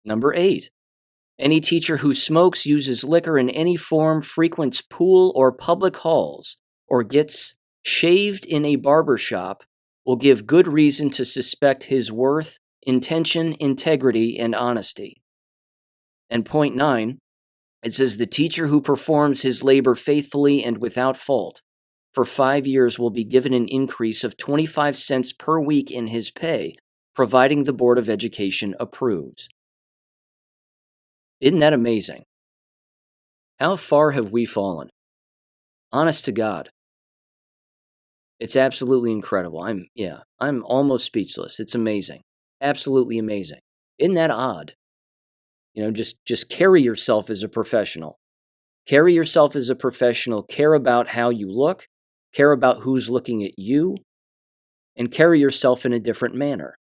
Number 8, any teacher who smokes, uses liquor in any form, frequents pool or public halls, or gets shaved in a barber shop will give good reason to suspect his worth, intention, integrity, and honesty. And point 9, it says the teacher who performs his labor faithfully and without fault for 5 years will be given an increase of 25 cents per week in his pay, providing the Board of Education approves. Isn't that amazing? How far have we fallen? Honest to God. It's absolutely incredible. I'm almost speechless. It's amazing. Absolutely amazing. Isn't that odd? Just carry yourself as a professional. Carry yourself as a professional. Care about how you look. Care about who's looking at you. And carry yourself in a different manner.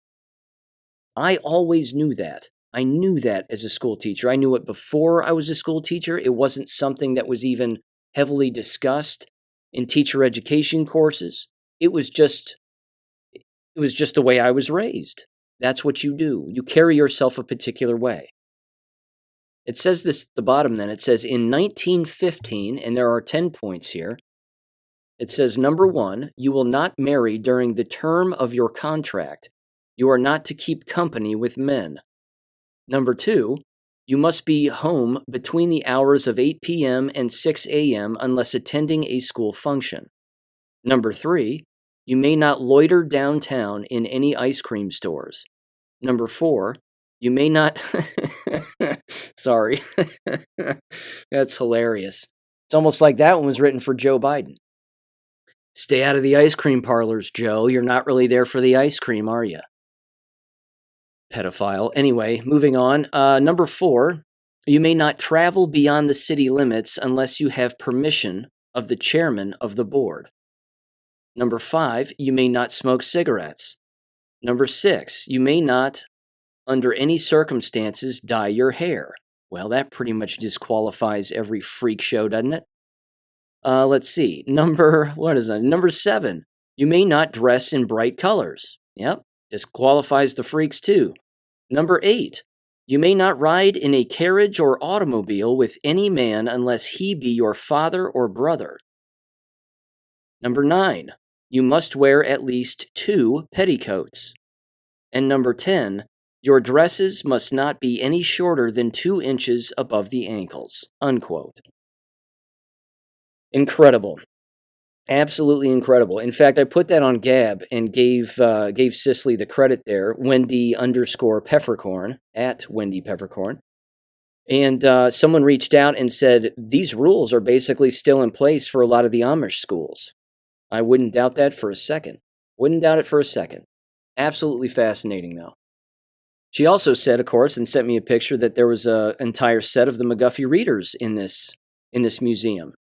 I always knew that. I knew that as a school teacher. I knew it before I was a school teacher. It wasn't something that was even heavily discussed in teacher education courses. It was just the way I was raised. That's what you do. You carry yourself a particular way. It says this at the bottom then. It says in 1915, and there are 10 points here. It says, number 1, you will not marry during the term of your contract. You are not to keep company with men. Number 2, you must be home between the hours of 8 p.m. and 6 a.m. unless attending a school function. Number 3, you may not loiter downtown in any ice cream stores. Number 4, you may not. Sorry. That's hilarious. It's almost like that one was written for Joe Biden. Stay out of the ice cream parlors, Joe. You're not really there for the ice cream, are you? Pedophile. Anyway, moving on. Number 4, you may not travel beyond the city limits unless you have permission of the chairman of the board. Number 5, you may not smoke cigarettes. Number 6, you may not, under any circumstances, dye your hair. Well, that pretty much disqualifies every freak show, doesn't it? Let's see. Number 7, you may not dress in bright colors. Yep, disqualifies the freaks too. Number 8, you may not ride in a carriage or automobile with any man unless he be your father or brother. Number 9, you must wear at least 2 petticoats. And number 10, your dresses must not be any shorter than 2 inches above the ankles. Unquote. Incredible. Absolutely incredible. In fact, I put that on Gab and gave Cicely the credit there, Wendy_Peppercorn, at Wendy Peppercorn. And someone reached out and said, these rules are basically still in place for a lot of the Amish schools. I wouldn't doubt that for a second. Wouldn't doubt it for a second. Absolutely fascinating, though. She also said, of course, and sent me a picture that there was an entire set of the McGuffey readers in this museum.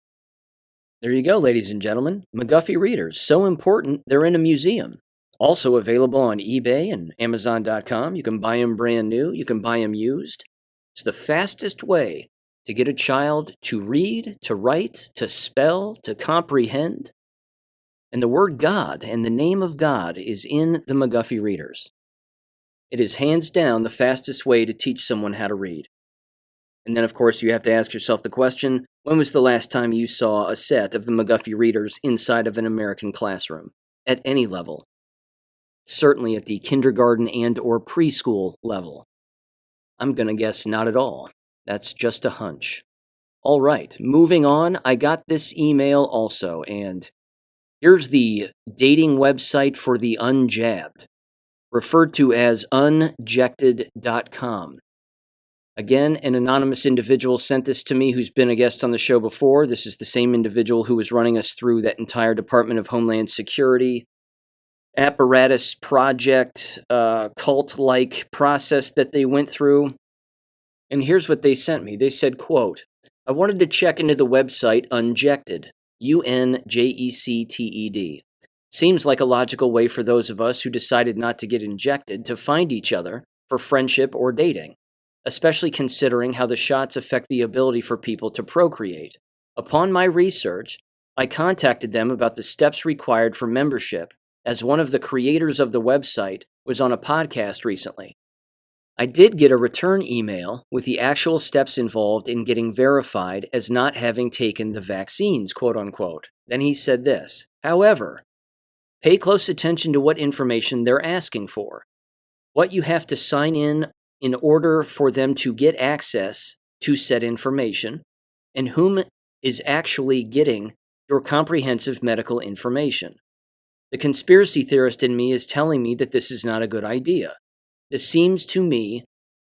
There you go, ladies and gentlemen. McGuffey readers, so important, they're in a museum. Also available on eBay and Amazon.com. You can buy them brand new. You can buy them used. It's the fastest way to get a child to read, to write, to spell, to comprehend. And the word God and the name of God is in the McGuffey readers. It is hands down the fastest way to teach someone how to read. And then, of course, you have to ask yourself the question, when was the last time you saw a set of the McGuffey readers inside of an American classroom? At any level. Certainly at the kindergarten and or preschool level. I'm going to guess not at all. That's just a hunch. All right, moving on. I got this email also, and here's the dating website for the unjabbed, referred to as Unjected.com. Again, an anonymous individual sent this to me who's been a guest on the show before. This is the same individual who was running us through that entire Department of Homeland Security apparatus project, cult-like process that they went through. And here's what they sent me. They said, quote, I wanted to check into the website Unjected, Unjected. Seems like a logical way for those of us who decided not to get injected to find each other for friendship or dating, especially considering how the shots affect the ability for people to procreate. Upon my research, I contacted them about the steps required for membership, as one of the creators of the website was on a podcast recently. I did get a return email with the actual steps involved in getting verified as not having taken the vaccines, quote unquote. Then he said this, however, pay close attention to what information they're asking for, what you have to sign in order for them to get access to said information, and whom is actually getting your comprehensive medical information. The conspiracy theorist in me is telling me that this is not a good idea. This seems to me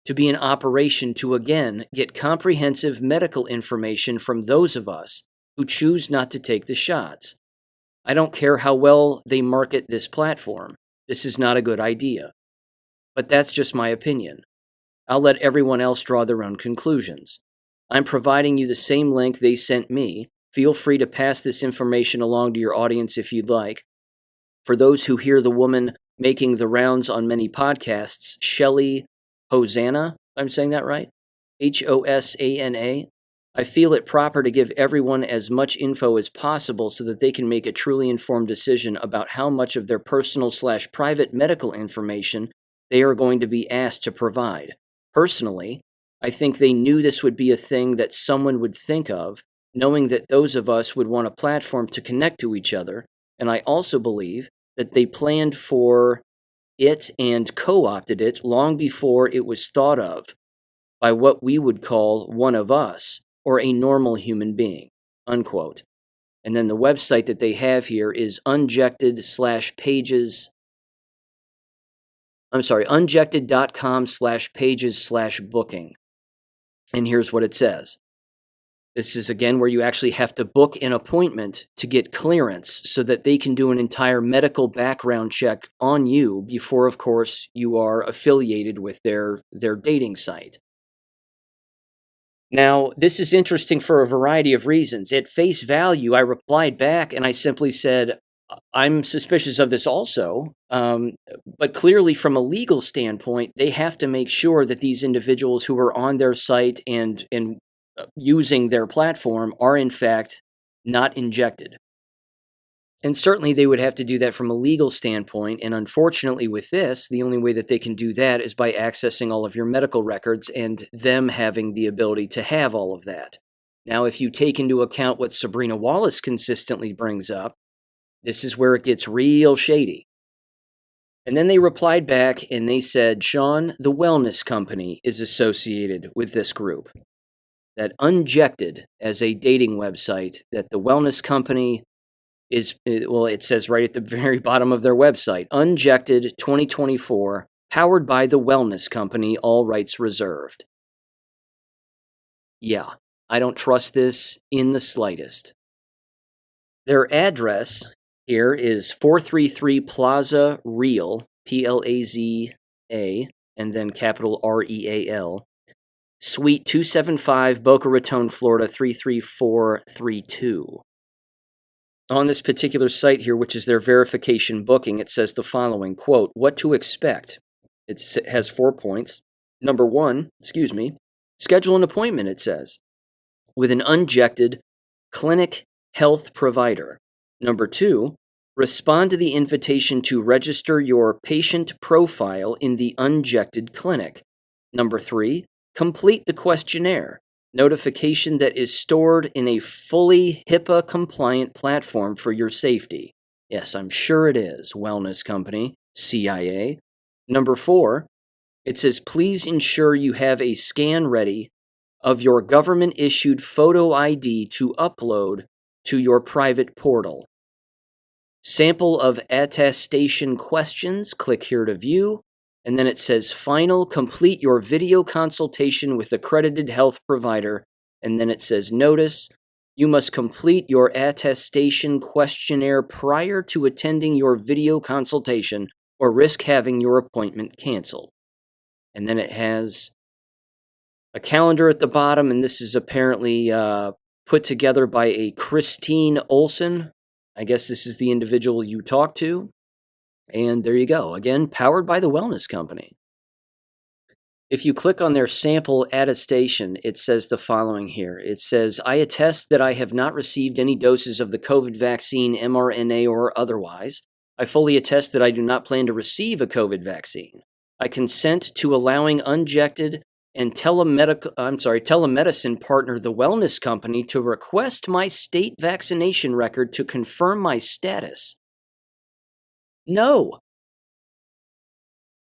to be an operation to again get comprehensive medical information from those of us who choose not to take the shots. I don't care how well they market this platform. This is not a good idea. But that's just my opinion. I'll let everyone else draw their own conclusions. I'm providing you the same link they sent me. Feel free to pass this information along to your audience if you'd like. For those who hear the woman making the rounds on many podcasts, Shelley Hosanna, I'm saying that right? Hosana. I feel it proper to give everyone as much info as possible so that they can make a truly informed decision about how much of their personal/private medical information they are going to be asked to provide. Personally, I think they knew this would be a thing that someone would think of, knowing that those of us would want a platform to connect to each other, and I also believe that they planned for it and co-opted it long before it was thought of. by what we would call one of us or a normal human being, unquote. And then the website that they have here is unjected.com/pages/booking. And here's what it says. This is, again, where you actually have to book an appointment to get clearance so that they can do an entire medical background check on you before, of course, you are affiliated with their dating site. Now, this is interesting for a variety of reasons. At face value, I replied back and I simply said, I'm suspicious of this also, but clearly from a legal standpoint, they have to make sure that these individuals who are on their site and using their platform are in fact not injected. And certainly they would have to do that from a legal standpoint. And unfortunately with this, the only way that they can do that is by accessing all of your medical records and them having the ability to have all of that. Now, if you take into account what Sabrina Wallace consistently brings up, this is where it gets real shady. And then they replied back and they said, Sean, the wellness company is associated with this group. That Unjected as a dating website, that the wellness company is, well, it says right at the very bottom of their website, Unjected 2024, powered by the wellness company, all rights reserved. Yeah, I don't trust this in the slightest. Their address here is 433 Plaza Real, Plaza, and then capital Real, Suite 275, Boca Raton, Florida 33432. On this particular site here, which is their verification booking, it says the following, quote, what to expect. It has 4 points. Number 1, schedule an appointment, it says, with an Unjected clinic health provider. Number 2, respond to the invitation to register your patient profile in the Unjected clinic. Number 3, complete the questionnaire. Notification that is stored in a fully HIPAA-compliant platform for your safety. Yes, I'm sure it is, wellness company, CIA. Number 4, it says, please ensure you have a scan ready of your government-issued photo ID to upload to your private portal. Sample of attestation questions, click here to view. And then it says, final, complete your video consultation with accredited health provider. And then it says, notice, you must complete your attestation questionnaire prior to attending your video consultation or risk having your appointment canceled. And then it has a calendar at the bottom, and this is apparently put together by a Christine Olson. I guess this is the individual you talked to. And there you go. Again, powered by the wellness company. If you click on their sample attestation, it says the following here. It says, I attest that I have not received any doses of the COVID vaccine, mRNA or otherwise. I fully attest that I do not plan to receive a COVID vaccine. I consent to allowing Unjected and telemedicine partner, the wellness company, to request my state vaccination record to confirm my status. No,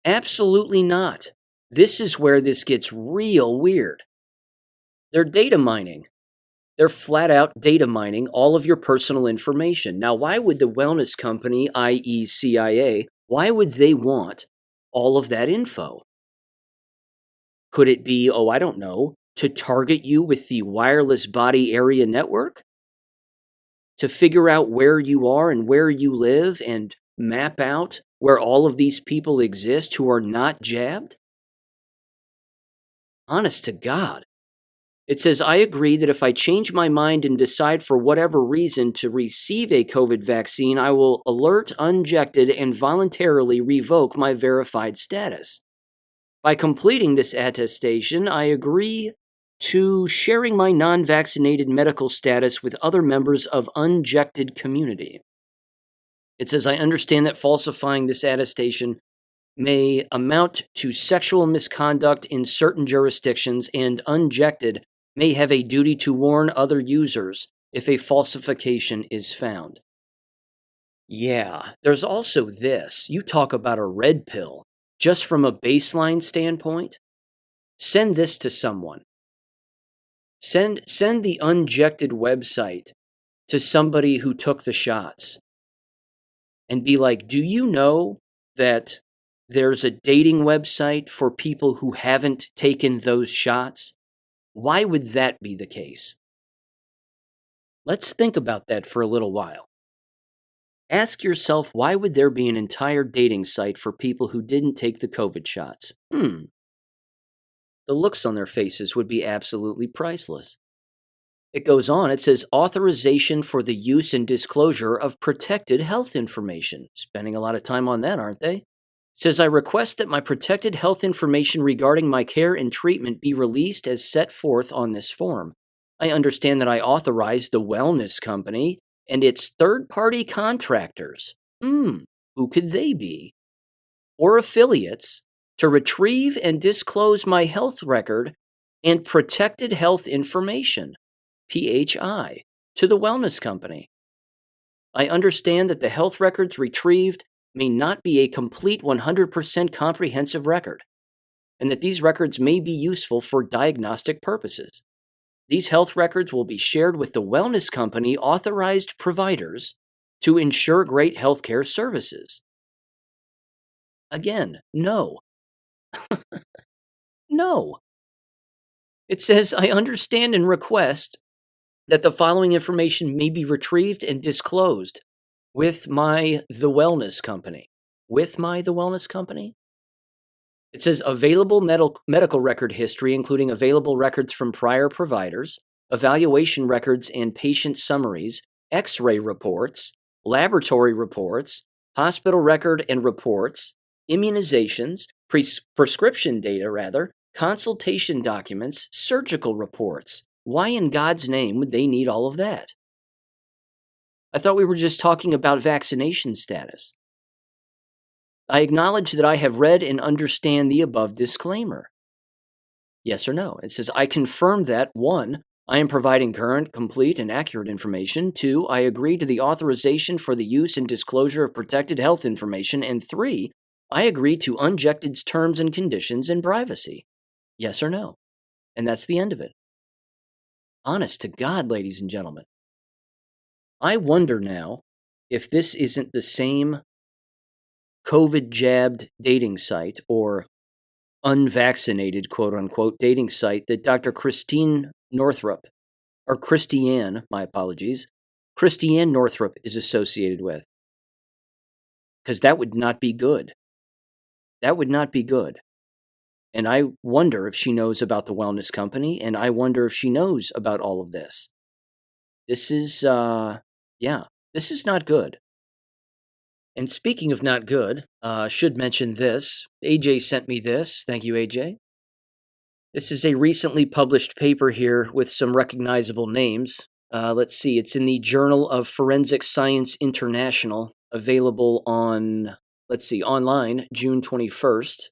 absolutely not. This is where this gets real weird. They're data mining. They're flat out data mining all of your personal information. Now, why would the wellness company, i.e. CIA, why would they want all of that info? Could it be, I don't know, to target you with the wireless body area network? To figure out where you are and where you live and map out where all of these people exist who are not jabbed? Honest to God. It says, I agree that if I change my mind and decide for whatever reason to receive a COVID vaccine, I will alert Unjected and voluntarily revoke my verified status. By completing this attestation, I agree to sharing my non-vaccinated medical status with other members of Unjected community. It says, I understand that falsifying this attestation may amount to sexual misconduct in certain jurisdictions, and Unjected may have a duty to warn other users if a falsification is found. Yeah, there's also this. You talk about a red pill. Just from a baseline standpoint, Send this to someone. Send the Unjected website to somebody who took the shots and be like, do you know that there's a dating website for people who haven't taken those shots? Why would that be the case? Let's think about that for a little while. Ask yourself, why would there be an entire dating site for people who didn't take the COVID shots? The looks on their faces would be absolutely priceless. It goes on, it says authorization for the use and disclosure of protected health information. Spending a lot of time on that, aren't they? It says, I request that my protected health information regarding my care and treatment be released as set forth on this form. I understand that I authorize the wellness company and its third-party contractors. Who could they be? Or affiliates to retrieve and disclose my health record and protected health information. PHI, to the wellness company. I understand that the health records retrieved may not be a complete 100% comprehensive record, and that these records may be useful for diagnostic purposes. These health records will be shared with the wellness company authorized providers to ensure great healthcare services. Again, no. No. It says, I understand and request that the following information may be retrieved and disclosed with the wellness company. With the wellness company? It says available medical record history, including available records from prior providers, evaluation records and patient summaries, X-ray reports, laboratory reports, hospital record and reports, immunizations, prescription data, consultation documents, surgical reports. Why in God's name would they need all of that? I thought we were just talking about vaccination status. I acknowledge that I have read and understand the above disclaimer. Yes or no? It says, I confirm that 1, I am providing current, complete, and accurate information. 2, I agree to the authorization for the use and disclosure of protected health information. And 3, I agree to Unjected's terms and conditions and privacy. Yes or no? And that's the end of it. Honest to God, ladies and gentlemen. I wonder now if this isn't the same COVID-jabbed dating site or unvaccinated, quote-unquote, dating site that Dr. Christiane Northrup is associated with. Because that would not be good. That would not be good. And I wonder if she knows about the wellness company, and I wonder if she knows about all of this. This is, this is not good. And speaking of not good, should mention this. AJ sent me this. Thank you, AJ. This is a recently published paper here with some recognizable names. Let's see. It's in the Journal of Forensic Science International, available on, online, June 21st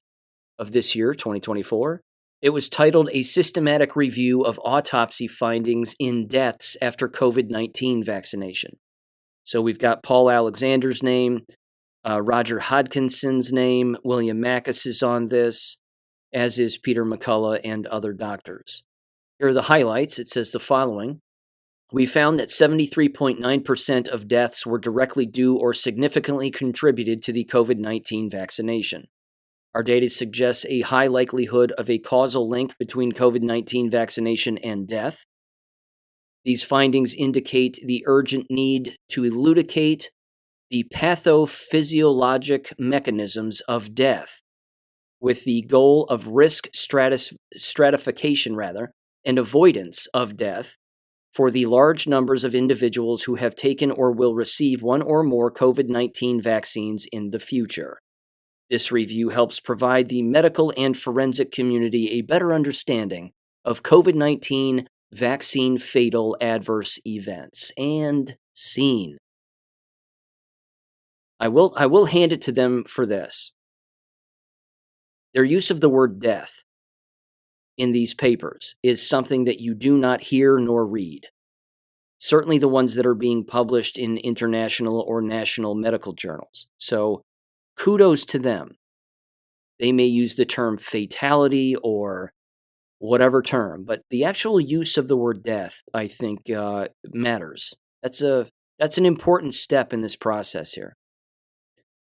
of this year, 2024. It was titled A Systematic Review of Autopsy Findings in Deaths After COVID-19 Vaccination. So we've got Paul Alexander's name, Roger Hodkinson's name, William Mackis is on this, as is Peter McCullough and other doctors. Here are the highlights. It says the following. We found that 73.9% of deaths were directly due or significantly contributed to the COVID-19 vaccination. Our data suggests a high likelihood of a causal link between COVID-19 vaccination and death. These findings indicate the urgent need to elucidate the pathophysiologic mechanisms of death, with the goal of risk stratification and avoidance of death for the large numbers of individuals who have taken or will receive one or more COVID-19 vaccines in the future. This review helps provide the medical and forensic community a better understanding of COVID-19 vaccine fatal adverse events. And scene. I will hand it to them for this. Their use of the word death in these papers is something that you do not hear nor read. Certainly the ones that are being published in international or national medical journals. So kudos to them. They may use the term fatality or whatever term. But the actual use of the word death, I think, matters. That's an important step in this process here.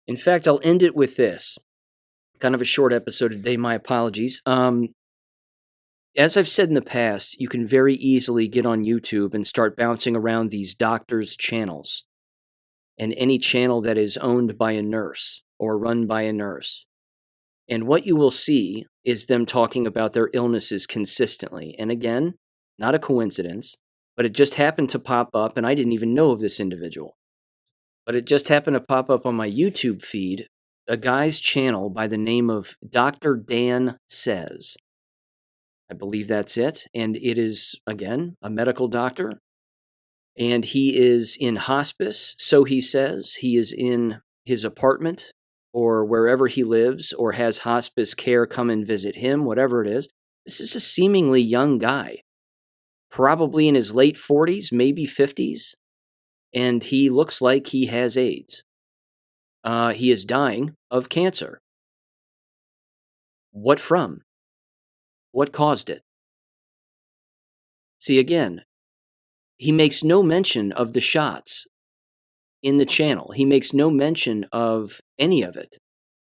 In fact, I'll end it with this. Kind of a short episode today, my apologies. As I've said in the past, you can very easily get on YouTube and start bouncing around these doctors' channels and any channel that is owned by a nurse or run by a nurse. And what you will see is them talking about their illnesses consistently. And again, not a coincidence, but it just happened to pop up, and I didn't even know of this individual. But it just happened to pop up on my YouTube feed, a guy's channel by the name of Dr. Dan Says. I believe that's it. And it is, again, a medical doctor. And he is in hospice, so he says. He is in his apartment or wherever he lives or has hospice care come and visit him, whatever it is. This is a seemingly young guy, probably in his late 40s, maybe 50s. And he looks like he has AIDS. He is dying of cancer. What from? What caused it? See, again, he makes no mention of the shots in the channel. He makes no mention of any of it.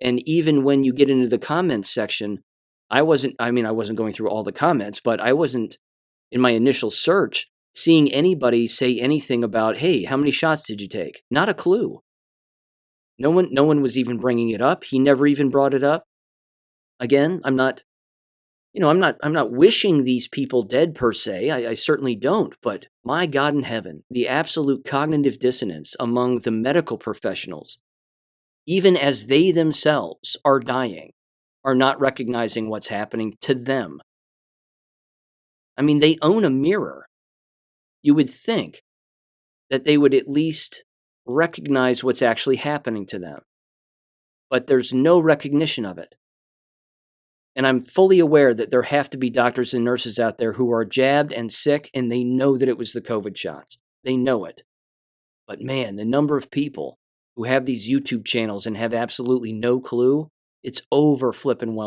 And even when you get into the comments section, I wasn't going through all the comments, but I wasn't, in my initial search, seeing anybody say anything about, hey, how many shots did you take? Not a clue. No one was even bringing it up. He never even brought it up. Again, I'm not wishing these people dead per se. I certainly don't. But my God in heaven, the absolute cognitive dissonance among the medical professionals, even as they themselves are dying, are not recognizing what's happening to them. I mean, they own a mirror. You would think that they would at least recognize what's actually happening to them. But there's no recognition of it. And I'm fully aware that there have to be doctors and nurses out there who are jabbed and sick, and they know that it was the COVID shots. They know it. But man, the number of people who have these YouTube channels and have absolutely no clue, it's over-flippin'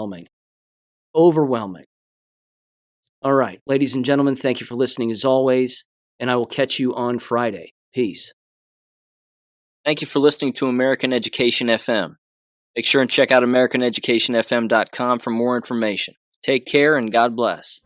overwhelming. All right, ladies and gentlemen, thank you for listening as always, and I will catch you on Friday. Peace. Thank you for listening to American Education FM. Make sure and check out AmericanEducationFM.com for more information. Take care and God bless.